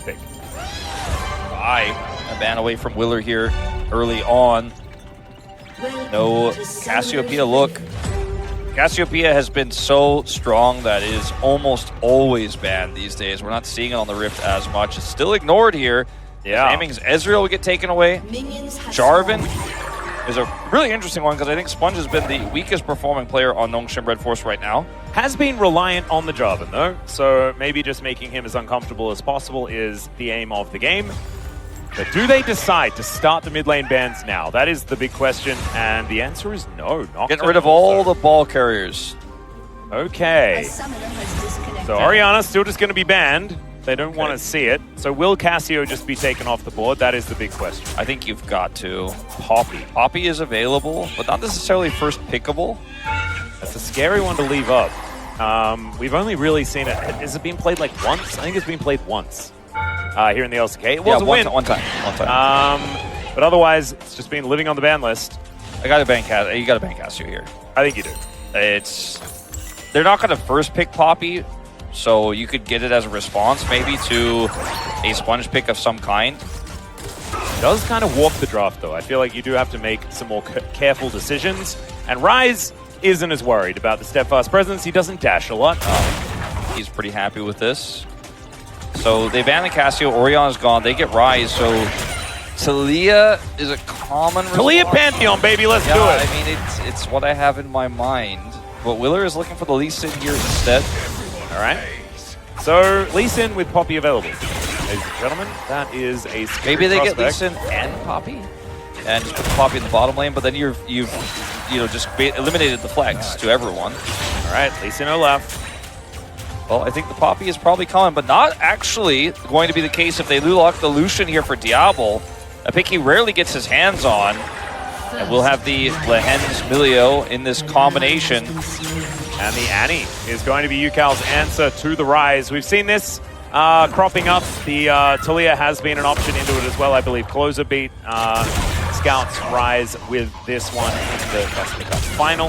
pick. A ban away from Willer here early on. No Cassiopeia look. Cassiopeia has been so strong that it is almost always banned these days. We're not seeing it on the Rift as much. It's still ignored here. Yeah. Aiming's Ezreal will get taken away. Jarvan is a really interesting one because I think Sponge has been the weakest performing player on Nongshim Red Force right now. Has been reliant on the Jarvan though, so maybe just making him as uncomfortable as possible is the aim of the game. But do they decide to start the mid lane bans now? That is the big question, and the answer is no. Getting rid of all the ball carriers. Okay. So Orianna's still just going to be banned. They don't want to see it. So will Cassio just be taken off the board? That is the big question. I think you've got to. Poppy is available, but not necessarily first pickable. That's a scary one to leave up. We've only really seen it. Has it been played like once? I think it's been played once here in the LCK. It was a win. One time. But otherwise, it's just been living on the ban list. You got to ban Cassio here. I think you do. They're not going to first pick Poppy, so you could get it as a response maybe to a Sponge pick of some kind. It does kind of warp the draft though. I feel like you do have to make some more careful decisions. And Ryze isn't as worried about the steadfast presence. He doesn't dash a lot. He's pretty happy with this. So they ban the Cassio, Orion's gone, they get Ryze, so Talia is a common response. Talia Pantheon, baby, let's do it. I mean, it's what I have in my mind. But Willer is looking for the Lee Sin here instead. All right. So Lee Sin with Poppy available. Ladies and gentlemen, that is a scary Maybe they prospect. get Lee Sin and Poppy, and just put the Poppy in the bottom lane, but then you've just eliminated the flex to everyone. All right, Lee Sin Olaf. Well, I think the Poppy is probably coming, but not actually going to be the case if they lock the Lucian here for Diablo. A pick he rarely gets his hands on. And we'll have the Lehen's Milio in this combination. And the Annie is going to be Yukal's answer to the Ryze. We've seen this cropping up. The Talia has been an option into it as well. I believe Closer beat Scout's Ryze with this one in the Custom Cup final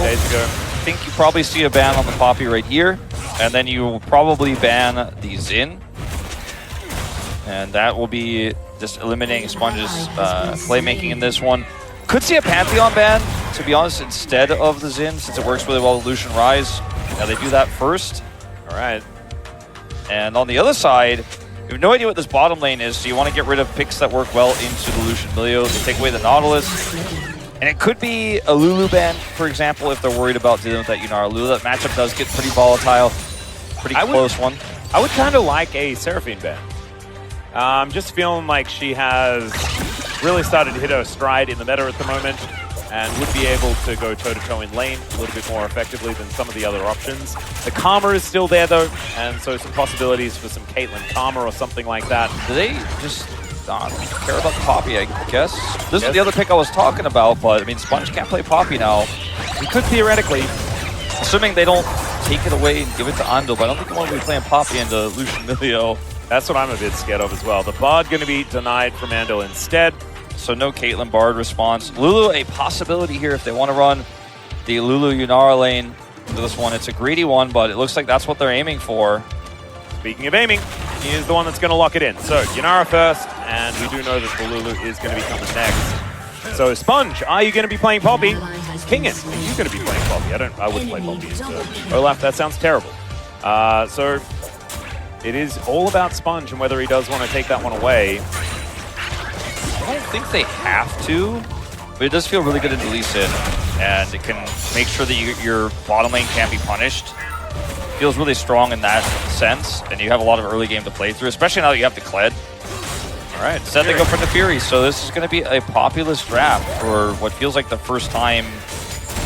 days ago. I think you probably see a ban on the Poppy right here. And then you will probably ban the Xin. And that will be just eliminating Sponge's playmaking in this one. Could see a Pantheon ban, to be honest, instead of the Xin, since it works really well with Lucian Ryze. Now they do that first. All right. And on the other side, you have no idea what this bottom lane is, so you want to get rid of picks that work well into the Lucian Milio. They take away the Nautilus. And it could be a Lulu ban, for example, if they're worried about dealing with that Yunara Lulu. That matchup does get pretty volatile. Pretty close one. I would kind of like a Seraphine ban. I'm just feeling like she has really started to hit her stride in the meta at the moment and would be able to go toe-to-toe in lane a little bit more effectively than some of the other options. The Karma is still there though, and so some possibilities for some Caitlyn Karma or something like that. Do they just not care about the Poppy, I guess? This is the other pick I was talking about, but I mean, Sponge can't play Poppy now. He could theoretically. Assuming they don't take it away and give it to Ando, but I don't think they want to be playing Poppy into Lucian Milio. That's what I'm a bit scared of as well. The Bard going to be denied from Ando instead. So no Caitlyn Bard response. Lulu, a possibility here if they want to run the Lulu Yunara lane into this one. It's a greedy one, but it looks like that's what they're aiming for. Speaking of aiming, he is the one that's going to lock it in. So Yunara first, and we do know that the Lulu is going to be coming next. So Sponge, are you going to be playing Poppy? Kingin, are you going to be playing Poppy? I wouldn't play Poppy into Olaf. That sounds terrible. So it is all about Sponge and whether he does want to take that one away. I don't think they have to, but it does feel really good into Lee Sin, and it can make sure that your bottom lane can't be punished. Feels really strong in that sense, and you have a lot of early game to play through, especially now that you have the Kled. All right, instead they go for the Fury, so this is going to be a populous draft for what feels like the first time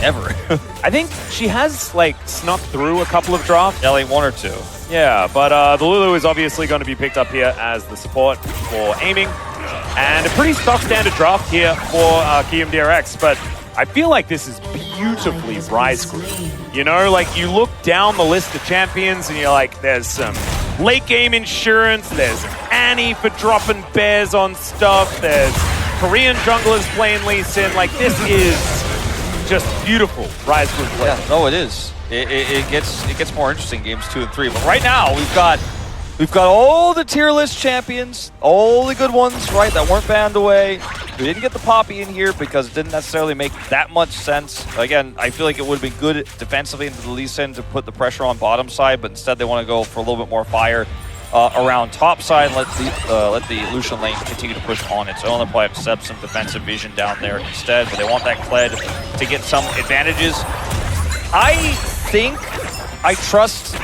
ever. I think she has like snuck through a couple of drafts. Yeah, like one or two. Yeah, but the Lulu is obviously going to be picked up here as the support for aiming. And a pretty stock standard draft here for Kium DRX, but I feel like this is beautifully Ryze group. You know, like you look down the list of champions and you're like, there's some late game insurance, there's Annie for dropping bears on stuff, there's Korean junglers playing Lee Sin. Like this is just beautiful Ryze group play. Yeah, no, it is. It gets more interesting games 2 and 3. But right now we've got We've got all the tier list champions, all the good ones, right, that weren't banned away. We didn't get the Poppy in here because it didn't necessarily make that much sense. Again, I feel like it would have been good defensively into the Lee Sin to put the pressure on bottom side, but instead they want to go for a little bit more fire around top side and let the Lucian lane continue to push on its own. They'll probably have to set some defensive vision down there instead, but they want that Kled to get some advantages. I think I trust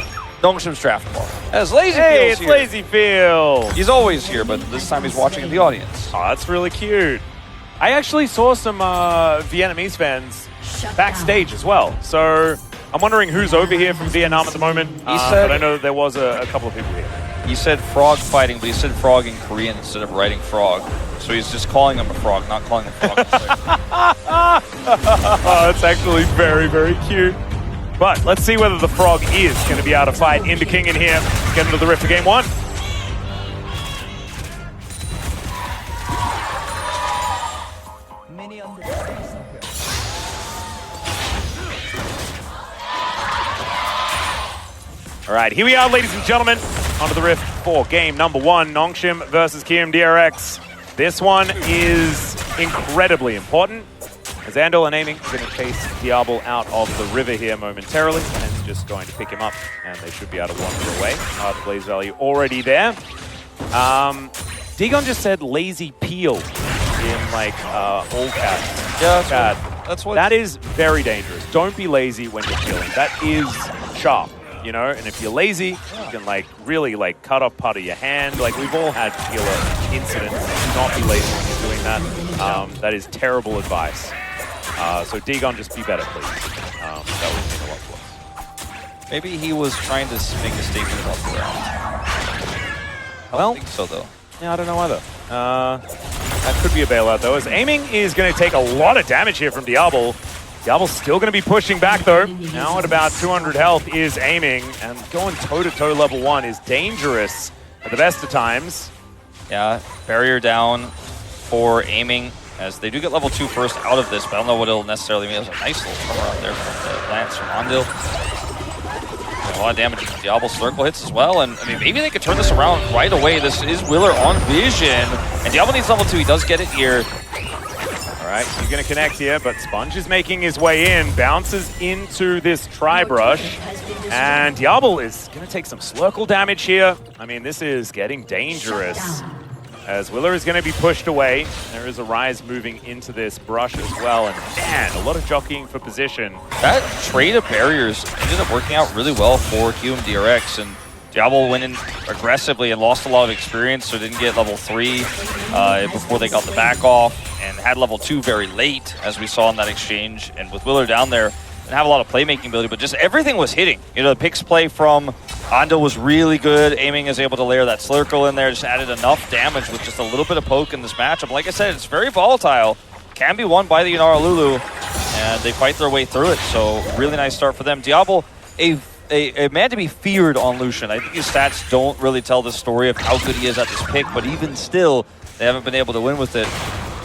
Nongshim's draft ball. As Lazy Hey, Feels it's here. Lazy Feel. He's always here, but this time he's watching in the audience. Oh, that's really cute. I actually saw some Vietnamese fans backstage as well. So I'm wondering who's over here from Vietnam at the moment. said- but I know that there was a couple of people here. He said frog fighting, but he said frog in Korean instead of writing frog. So he's just calling him a frog, not calling him frog. Oh, that's actually very, very cute. But let's see whether the frog is going to be able to fight into King in here. Get into the Rift for game one. All right, here we are, ladies and gentlemen, onto the Rift for game number one, Nongshim versus KMDRX. This one is incredibly important, as Andal and Aiming are going to chase Diablo out of the river here momentarily, and just going to pick him up, and they should be able to wander away. The blaze value already there. Digon just said lazy peel in like all caps. Yeah, that's what. That is very dangerous. Don't be lazy when you're peeling. That is sharp, you know? And if you're lazy, you can like really like cut off part of your hand. Like we've all had peeler incidents. Do not be lazy when you're doing that. That is terrible advice. So Digon, just be better, please. That would mean a lot to us. Maybe he was trying to make a statement about the round. I don't think so, though. Yeah, I don't know either. That could be a bailout, though, as Aiming is going to take a lot of damage here from Diablo. Diablo's still going to be pushing back, though. Now at about 200 health is Aiming, and going toe-to-toe level 1 is dangerous at the best of times. Yeah, barrier down for Aiming, as they do get level 2 first out of this, but I don't know what it'll necessarily mean. There's a nice little cover out there from the Lance from Andil. A lot of damage from Diablo circle hits as well, and I mean, maybe they could turn this around right away. This is Willer on vision, and Diablo needs level 2. He does get it here. All right, he's going to connect here, but Sponge is making his way in, bounces into this Tri-Brush, and Diablo is going to take some Slurkle damage here. I mean, this is getting dangerous, as Willer is going to be pushed away. There is a Rise moving into this brush as well, and man, a lot of jockeying for position. That trade of barriers ended up working out really well for QMDRX, and Diablo went in aggressively and lost a lot of experience, so didn't get level 3 before they got the back off, and had level 2 very late, as we saw in that exchange. And with Willer down there, didn't have a lot of playmaking ability, but just everything was hitting. You know, the picks play from Ando was really good. Aiming is able to layer that Slurkle in there, just added enough damage with just a little bit of poke in this matchup. Like I said, it's very volatile. Can be won by the Inara Lulu, and they fight their way through it. So really nice start for them. Diablo, a man to be feared on Lucian. I think his stats don't really tell the story of how good he is at this pick, but even still, they haven't been able to win with it.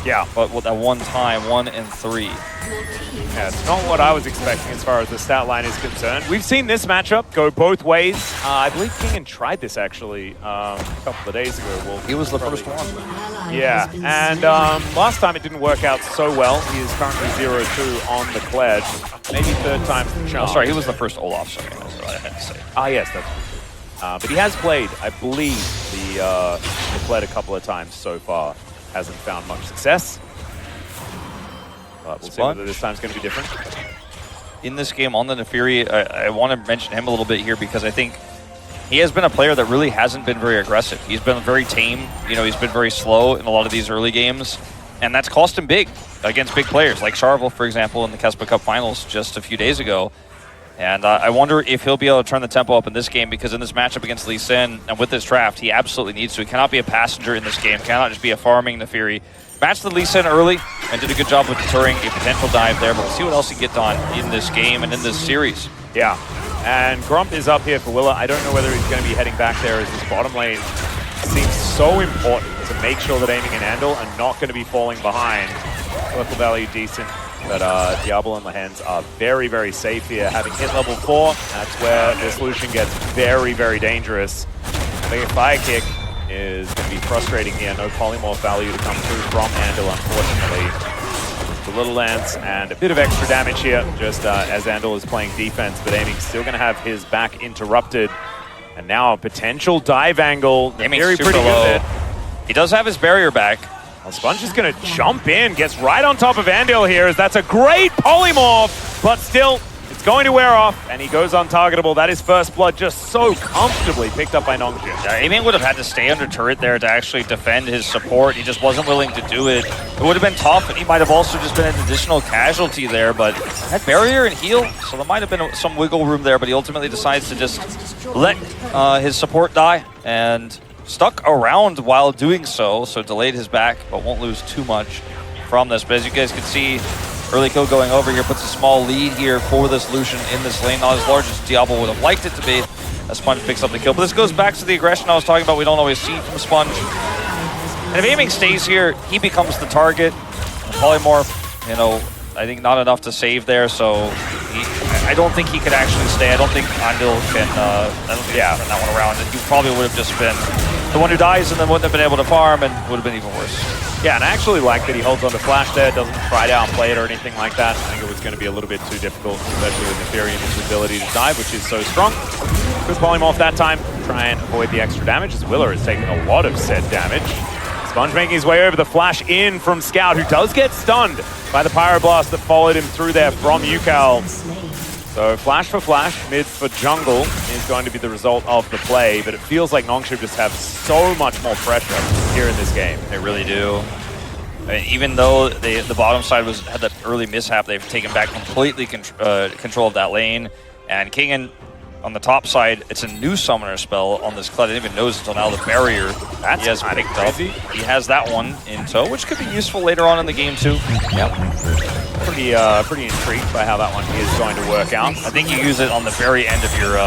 Yeah, but with that one time, 1 and 3. Yeah, it's not what I was expecting as far as the stat line is concerned. We've seen this matchup go both ways. I believe Kingen tried this actually a couple of days ago. Well, he was the first one. Yeah, and last time it didn't work out so well. He is currently 0-2 on the Kled. Maybe third time's the charm. Oh, sorry, he was the first Olaf, sorry, that's what I had to say. Ah, yes, that's true. But he has played, I believe, the Kled a couple of times so far. Hasn't found much success. But we'll see whether this time's going to be different. In this game on the Nefiri, I want to mention him a little bit here because I think he has been a player that really hasn't been very aggressive. He's been very tame. You know, he's been very slow in a lot of these early games, and that's cost him big against big players like Charvel, for example, in the Kespa Cup Finals just a few days ago. And I wonder if he'll be able to turn the tempo up in this game, because in this matchup against Lee Sin and with this draft, he absolutely needs to. He cannot be a passenger in this game, cannot just be a farming Nefiri. Matched the Lee Sin early and did a good job with deterring a potential dive there, but we'll see what else he can get done in this game and in this series. Yeah, and Grump is up here for Willa. I don't know whether he's going to be heading back there, as this bottom lane seems so important to make sure that Aiming and Andal are not going to be falling behind. Local value decent, but Diablo and Lahens are very, very safe here. Having hit level 4, that's where this Lucian gets very, very dangerous. The fire kick is going to be frustrating here. No polymorph value to come through from Andal, unfortunately. The little lance and a bit of extra damage here, just as Andal is playing defense, but Aiming's still going to have his back interrupted. And now a potential dive angle. Aiming's very super pretty low. good. He does have his barrier back. Well, Sponge is going to jump in, gets right on top of Andal here, as that's a great polymorph, but still, it's going to wear off, and he goes untargetable. That is first blood, just so comfortably picked up by Nongshim. Yeah, Aiming would have had to stay under turret there to actually defend his support. He just wasn't willing to do it. It would have been tough, and he might have also just been an additional casualty there, but that barrier and heal, so there might have been some wiggle room there, but he ultimately decides to just let his support die, and stuck around while doing so delayed his back, but won't lose too much from this. But as you guys can see, early kill going over here puts a small lead here for this Lucian in this lane. Not as large as Diablo would have liked it to be, as Sponge picks up the kill. But this goes back to the aggression I was talking about we don't always see from Sponge. And if Aiming stays here, he becomes the target. Polymorph, you know, I think not enough to save there, so I don't think he could actually stay. I don't think Andal can turn that one around. He probably would have just been the one who dies and then wouldn't have been able to farm and would have been even worse. Yeah, and I actually like that he holds on to Flash there, doesn't try to outplay it or anything like that. I think it was going to be a little bit too difficult, especially with Nefarian's ability to dive, which is so strong. Good polymorph that time, try and avoid the extra damage, as Willer is taking a lot of said damage. Sponge making his way over the flash in from Scout, who does get stunned by the Pyroblast that followed him through there from Yukal. So flash for flash, mid for jungle is going to be the result of the play, but it feels like Nongshim just have so much more pressure here in this game. They really do. I mean, even though the bottom side had that early mishap, they've taken back completely control of that lane. And Kingen on the top side, it's a new summoner spell on this Kled. I didn't even notice until now the barrier That's he has kind of picked up. crazy. He has that one in tow, which could be useful later on in the game too. Yep. Pretty intrigued by how that one is going to work out. I think you use it on the very end of your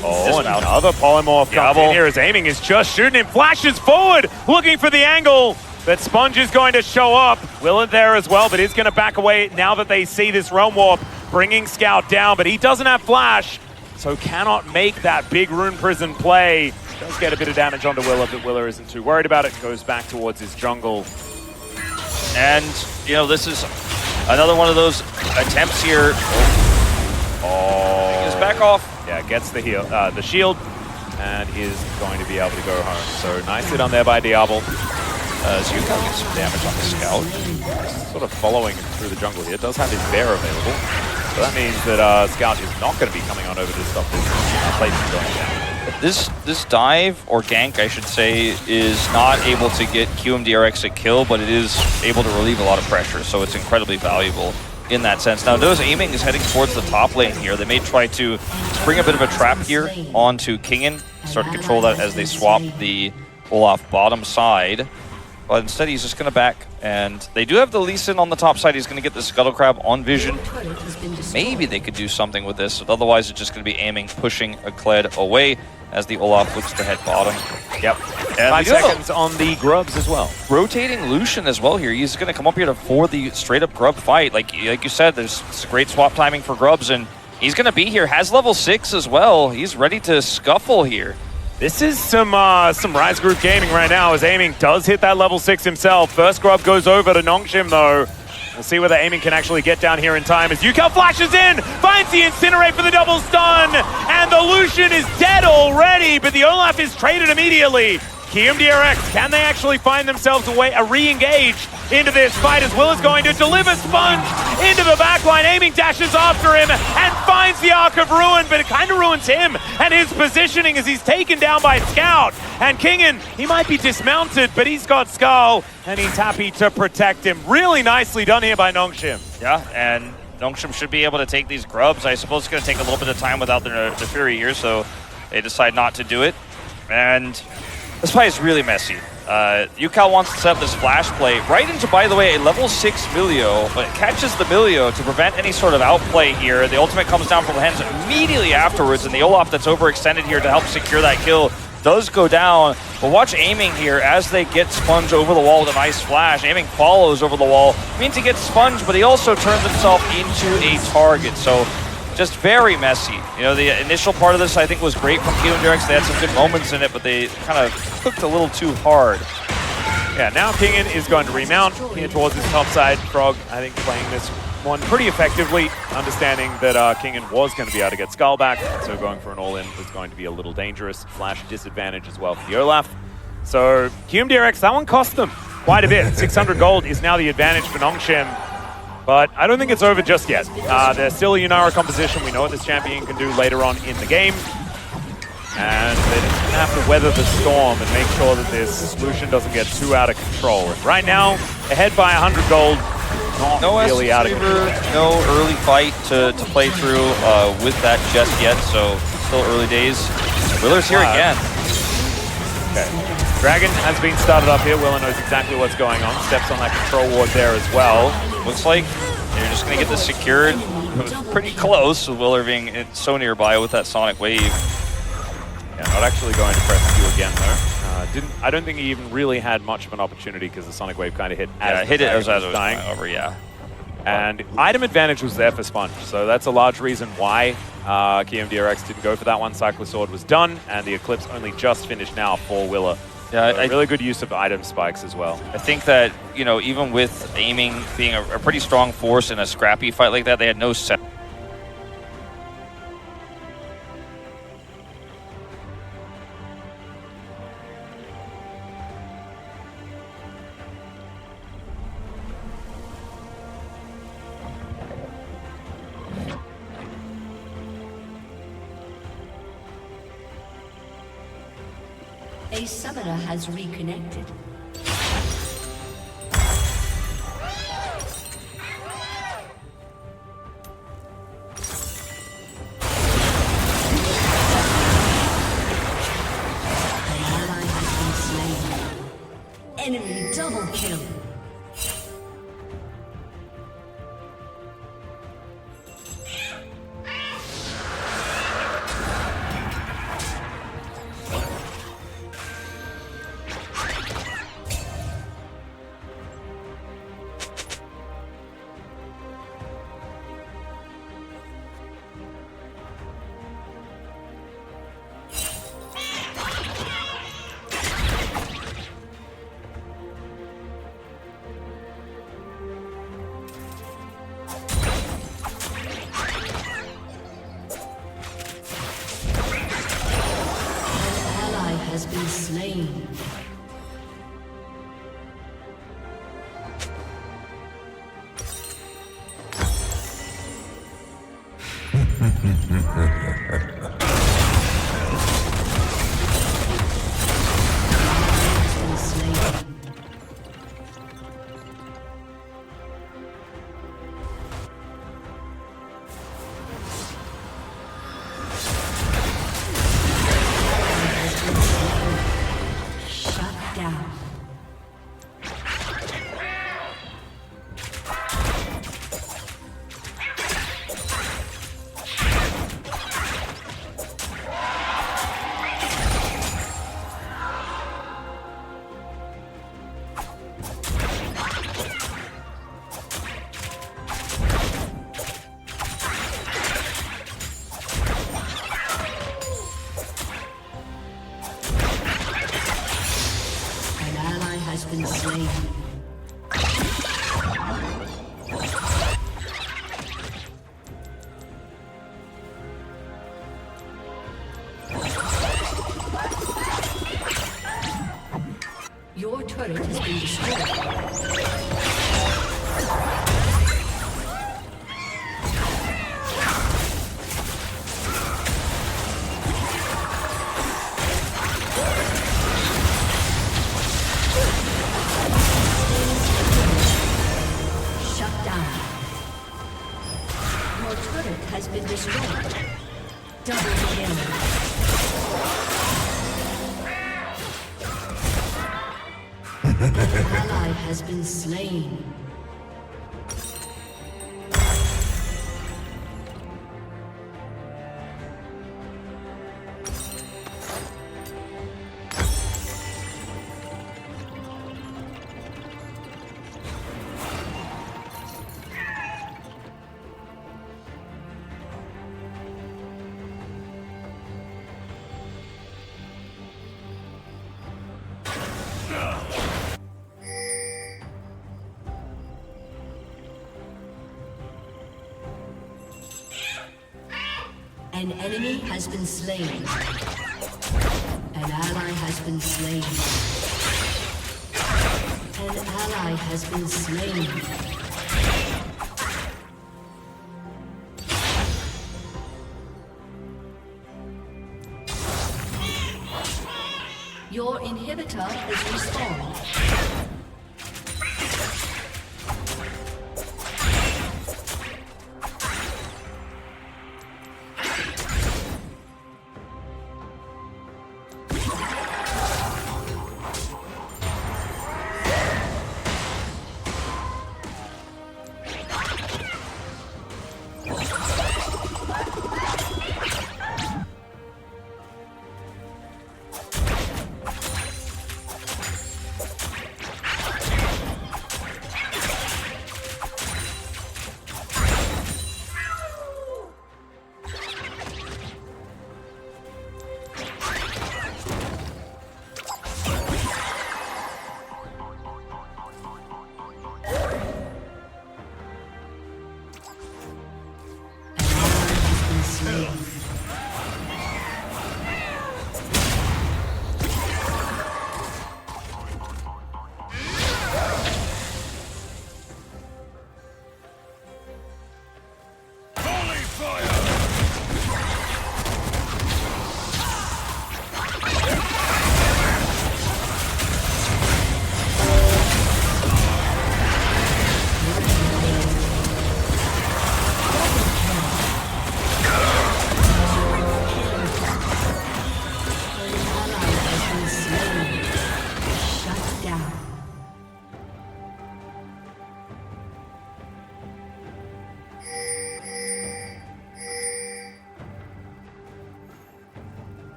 Oh, and another polymorph comes in here as Aiming is just shooting him. Flashes forward, looking for the angle that Sponge is going to show up. Willard there as well, but is going to back away now that they see this Realm Warp bringing Scout down, but he doesn't have Flash, so cannot make that big Rune Prison play. Does get a bit of damage onto Willard, but Willer isn't too worried about it. Goes back towards his jungle. And, you know, this is another one of those attempts here. Oh. Just back off. Yeah, gets the heal, the shield, and is going to be able to go home. So nice hit on there by Diablo. So you can get some damage on the Scout. Sort of following him through the jungle here. Does have his bear available. So that means that Scout is not going to be coming on over to stop this plate from going down. This dive, or gank I should say, is not able to get QMDRX a kill, but it is able to relieve a lot of pressure, so it's incredibly valuable in that sense. Now notice Aiming is heading towards the top lane here. They may try to spring a bit of a trap here onto Kingen, start to control that as they swap the Olaf bottom side. But instead he's just going to back, and they do have the Lee Sin on the top side. He's going to get the Scuttle Crab on vision. Maybe they could do something with this, but otherwise it's just going to be Aiming, pushing a Kled away as the Olaf looks to head bottom. Yep. And 5 seconds on the grubs as well. Rotating Lucian as well here. He's going to come up here for the straight-up grub fight. Like you said, there's great swap timing for grubs, and he's going to be here. Has level 6 as well. He's ready to scuffle here. This is some Rise Group gaming right now, as Aiming does hit that level 6 himself. First grub goes over to Nongshim though. We'll see whether Aiming can actually get down here in time as Yukal flashes in, finds the Incinerate for the double stun, and the Lucian is dead already, but the Olaf is traded immediately. QMDRX, can they actually find themselves a re-engage into this fight as Will is going to deliver Sponge into the backline. Aiming dashes after him and finds the Arc of Ruin, but it kind of ruins him and his positioning as he's taken down by Scout. And Kingen, he might be dismounted, but he's got Skull and he's happy to protect him. Really nicely done here by Nongshim. Yeah, and Nongshim should be able to take these grubs. I suppose it's going to take a little bit of time without the Fury here, so they decide not to do it. And this fight is really messy. Yukal wants to set up this flash play right into, by the way, a level 6 Milio, but it catches the Milio to prevent any sort of outplay here. The ultimate comes down from the hands immediately afterwards, and the Olaf that's overextended here to help secure that kill does go down. But watch Aiming here as they get Sponge over the wall with a nice flash. Aiming follows over the wall. Means he gets Sponge, but he also turns himself into a target. So just very messy. You know, the initial part of this I think was great from KingdomDRX. They had some good moments in it, but they kind of cooked a little too hard. Yeah, now Kingen is going to remount here towards his top side. Frog, I think, playing this one pretty effectively, understanding that Kingen was going to be able to get Skull back, so going for an all-in was going to be a little dangerous. Flash disadvantage as well for the Olaf. So KingdomDRX, that one cost them quite a bit. 600 gold is now the advantage for Nongshim, but I don't think it's over just yet. There's still a Yunara composition. We know what this champion can do later on in the game. And they're just going to have to weather the storm and make sure that this solution doesn't get too out of control. And right now, ahead by 100 gold, not No really out of control. no early fight to play through with that just yet, so still early days. Willer's here again. Okay. Dragon has been started up here. Willer knows exactly what's going on. Steps on that control ward there as well. Looks like they're just going to get this secured. It was pretty close with Willer being so nearby with that Sonic Wave. Yeah, not actually going to press Q again though. I don't think he even really had much of an opportunity because the Sonic Wave kind of hit as hit it as it was dying. over, yeah. And item advantage was there for Sponge, so that's a large reason why KingdomDRX didn't go for that one. Cyclosword was done, and the Eclipse only just finished now for Willer. Yeah, so really good use of item spikes as well. I think that, you know, even with aiming being a pretty strong force in a scrappy fight like that, they had no set. A summoner has reconnected. An ally has been slain. Enemy double kill. Slain. Been slain. Your turret has been destroyed. Has been destroyed. Double kill. An ally has been slain. An enemy has been slain. An ally has been slain. An ally has been slain. Your inhibitor is respawned.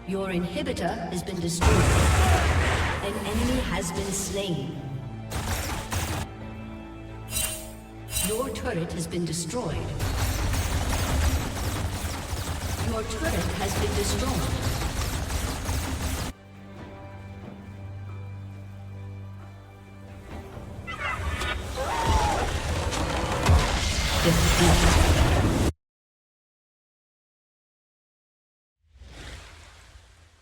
Your inhibitor has been destroyed. An enemy has been slain. Your turret has been destroyed. Your turret has been destroyed. Defeat.